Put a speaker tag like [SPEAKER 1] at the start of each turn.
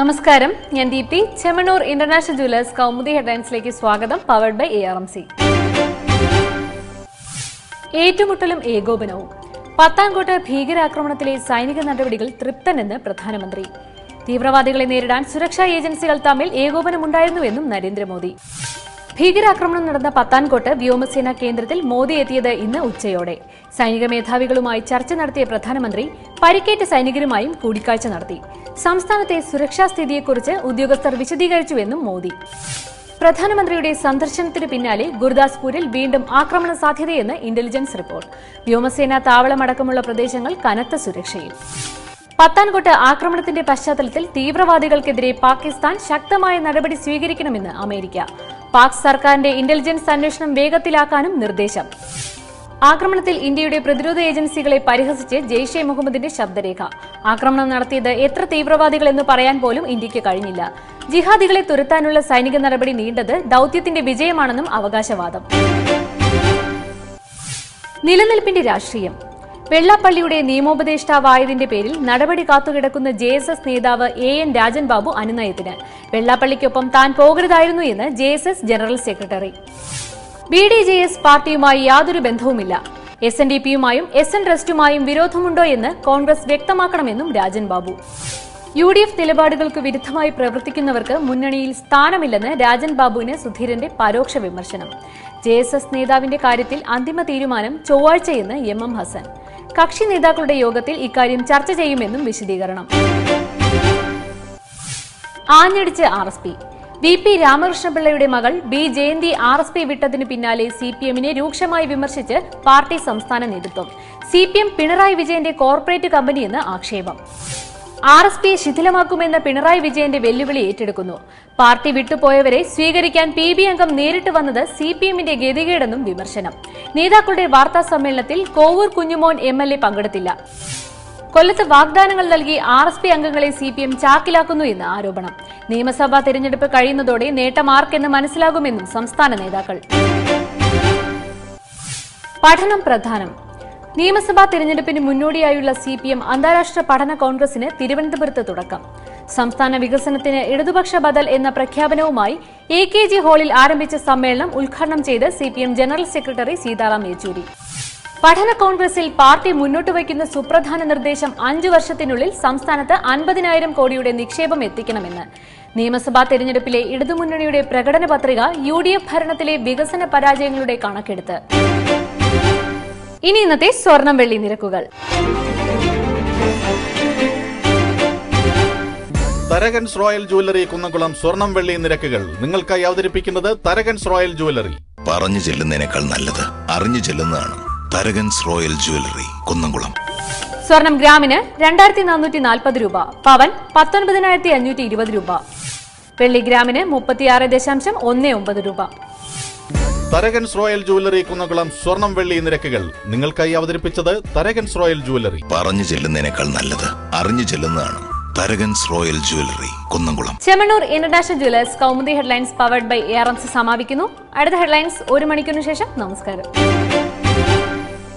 [SPEAKER 1] നമസ്കാരം, ഞാൻ Deepthi. Chemmanur international jewellers Kaumudi ഹെഡ്ലൈൻസിലേക്ക് സ്വാഗതം. Powered by ARMC. ഏറ്റുമുട്ടലും ഏകോപനവും. പത്താൻകോട്ട് ഭീകരാക്രമണത്തിലെ സൈനിക നടപടികൾ തൃപ്തനെന്ന് പ്രധാനമന്ത്രി. തീവ്രവാദികളെ നേരിടാൻ സുരക്ഷാ ഏജൻസികൾ തമ്മിൽ ഏകോപനമുണ്ടായിരുന്നുവെന്നും നരേന്ദ്രമോദി. ഭീകരാക്രമണം നടന്ന പത്താൻകോട്ട് വ്യോമസേനാ കേന്ദ്രത്തിൽ മോദി എത്തിയത് ഇന്ന് ഉച്ചയോടെ. സൈനിക മേധാവികളുമായി ചർച്ച നടത്തിയ പ്രധാനമന്ത്രി പരിക്കേറ്റ സൈനികരുമായും കൂടിക്കാഴ്ച നടത്തി. സംസ്ഥാനത്തെ സുരക്ഷാ സ്ഥിതിയെക്കുറിച്ച് ഉദ്യോഗസ്ഥർ വിശദീകരിച്ചുവെന്നും മോദി. പ്രധാനമന്ത്രിയുടെ സന്ദർശനത്തിന് പിന്നാലെ ഗുർദാസ്പൂരിൽ വീണ്ടും ആക്രമണ സാധ്യതയെന്ന് ഇന്റലിജൻസ് റിപ്പോർട്ട്. വ്യോമസേനാ താവളമടക്കമുള്ള പ്രദേശങ്ങൾ കനത്ത സുരക്ഷയിൽ. പത്താൻകോട്ട് ആക്രമണത്തിന്റെ പശ്ചാത്തലത്തിൽ തീവ്രവാദികൾക്കെതിരെ പാകിസ്ഥാൻ ശക്തമായ നടപടി സ്വീകരിക്കണമെന്ന് അമേരിക്ക. പാക് സർക്കാരിന്റെ ഇന്റലിജൻസ് അന്വേഷണം വേഗത്തിലാക്കാനും നിർദ്ദേശം. ആക്രമണത്തിൽ ഇന്ത്യയുടെ പ്രതിരോധ ഏജൻസികളെ പരിഹസിച്ച് ജെയ്ഷെ മുഹമ്മദിന്റെ ശബ്ദരേഖ. ആക്രമണം നടത്തിയത് എത്ര തീവ്രവാദികൾ എന്ന് പറയാൻ പോലും ഇന്ത്യക്ക് കഴിഞ്ഞില്ല. ജിഹാദികളെ തുരത്താനുള്ള സൈനിക നടപടി നീണ്ടത് ദൌത്യത്തിന്റെ വിജയമാണെന്നും അവകാശവാദം. നിലനിൽപ്പിന്റെ രാഷ്ട്രീയം. വെള്ളാപ്പള്ളിയുടെ നിയമോപദേഷ്ടാവായതിന്റെ പേരിൽ നടപടി കാത്തുകിടക്കുന്ന JSS നേതാവ് AN രാജൻ ബാബു അനുനയത്തിന്. വെള്ളാപ്പള്ളിക്കൊപ്പം താൻ പോകരുതായിരുന്നു എന്ന് JSS ജനറൽ സെക്രട്ടറി. BDJS പാർട്ടിയുമായി യാതൊരു ബന്ധവുമില്ല. SNDPയുമായും SN ട്രസ്റ്റുമായും വിരോധമുണ്ടോ എന്ന് കോൺഗ്രസ് വ്യക്തമാക്കണമെന്നും രാജൻ ബാബു. UDF നിലപാടുകൾക്ക് വിരുദ്ധമായി പ്രവർത്തിക്കുന്നവർക്ക് മുന്നണിയിൽ സ്ഥാനമില്ലെന്ന് രാജൻ ബാബുവിന് സുധീരന്റെ പരോക്ഷ വിമർശനം. JSS നേതാവിന്റെ കാര്യത്തിൽ അന്തിമ തീരുമാനം ചൊവ്വാഴ്ചയെന്ന് MM ഹസൻ. കക്ഷി നേതാക്കളുടെ യോഗത്തിൽ ഇക്കാര്യം ചർച്ച ചെയ്യുമെന്നും വിശദീകരണം. ആഞ്ഞടിച്ച് RSP. VP രാമകൃഷ്ണപിള്ളയുടെ മകൾ B ജയന്തി RSP വിട്ടതിനു പിന്നാലെ CPMനെ രൂക്ഷമായി വിമർശിച്ച് പാർട്ടി സംസ്ഥാന നേതൃത്വം. CPM പിണറായി വിജയന്റെ കോർപ്പറേറ്റ് കമ്പനിയെന്ന് ആക്ഷേപം. RSPയെ ശിഥിലമാക്കുമെന്ന പിണറായി വിജയന്റെ വെല്ലുവിളി ഏറ്റെടുക്കുന്നു. പാർട്ടി വിട്ടുപോയവരെ സ്വീകരിക്കാൻ PB അംഗം നേരിട്ട് വന്നത് CPMന്റെ ഗതികേടെന്നും വിമർശനം. നേതാക്കളുടെ വാർത്താ സമ്മേളനത്തിൽ കോവൂർ കുഞ്ഞുമോൻ MLA പങ്കെടുത്തില്ല. കൊല്ലത്ത് വാഗ്ദാനങ്ങൾ നൽകി RSP അംഗങ്ങളെ CPM ചാക്കിലാക്കുന്നു എന്ന് ആരോപണം. നിയമസഭാ തെരഞ്ഞെടുപ്പ് കഴിയുന്നതോടെ നേട്ടം ആർക്കെന്ന് മനസ്സിലാകുമെന്നും സംസ്ഥാന നേതാക്കൾ. പഠനം പ്രധാനം. നിയമസഭാ തെരഞ്ഞെടുപ്പിന് മുന്നോടിയായുള്ള CPM അന്താരാഷ്ട്ര പഠന കോൺഗ്രസിന് തിരുവനന്തപുരത്ത് തുടക്കം. സംസ്ഥാന വികസനത്തിന് ഇടതുപക്ഷ ബദൽ എന്ന പ്രഖ്യാപനവുമായി AKG ഹാളിൽ ആരംഭിച്ച സമ്മേളനം ഉദ്ഘാടനം ചെയ്ത് CPM general secretary Sitaram Yechury. പഠന കോൺഗ്രസിൽ പാർട്ടി മുന്നോട്ട് വയ്ക്കുന്ന സുപ്രധാന നിർദ്ദേശം 5 വർഷത്തിനുള്ളിൽ സംസ്ഥാനത്ത് 50,000 കോടിയുടെ നിക്ഷേപം എത്തിക്കണമെന്ന്. നിയമസഭാ തെരഞ്ഞെടുപ്പിലെ ഇടതുമുന്നണിയുടെ പ്രകടന പത്രിക UDF ഭരണത്തിലെ വികസന പരാജയങ്ങളുടെ കണക്കെടുത്ത്. ഇനി ഇന്നത്തെ സ്വർണം വെള്ളി നിരക്കുകൾ.
[SPEAKER 2] തരകൻസ് റോയൽ ജ്വല്ലറി കുന്നംകുളം സ്വർണം വെള്ളി നിരക്കുകൾ നിങ്ങൾക്കായി അവതരിപ്പിക്കുന്നത് തരകൻസ് റോയൽ ജ്വല്ലറി.
[SPEAKER 3] പറഞ്ഞു ചെല്ലുന്നതിനേക്കാൾ നല്ലത് അറിഞ്ഞു ചെല്ലുന്നതാണ്. Tharakan's royal jewellery Kunnamkulam.
[SPEAKER 1] സ്വർണം ഗ്രാമിന് 2440 രൂപ, പവൻ 19,520 രൂപ, വെള്ളി ഗ്രാമിന് 36.19 രൂപ.
[SPEAKER 2] തരകൻസ് റോയൽ ജ്വല്ലറി കുന്നംകുളം സ്വർണം വെള്ളി നിരക്കുകൾ നിങ്ങൾക്കായി അവതരിപ്പിച്ചത് തരകൻസ് റോയൽ ജ്വല്ലറി.
[SPEAKER 3] പറഞ്ഞു ചെല്ലുന്നതിനേക്കാൾ നല്ലത് അറിഞ്ഞു ചെല്ലുന്നതാണ്. Tharakan's royal jewellery Kunnamkulam.
[SPEAKER 1] Chemmanur international jewellers Kaumudi headlines powered by ARMC സമാപിക്കുന്നു. അടുത്ത ഹെഡ്ലൈൻസ് 1 മണിക്കൂറിന് ശേഷം. നമസ്കാരം.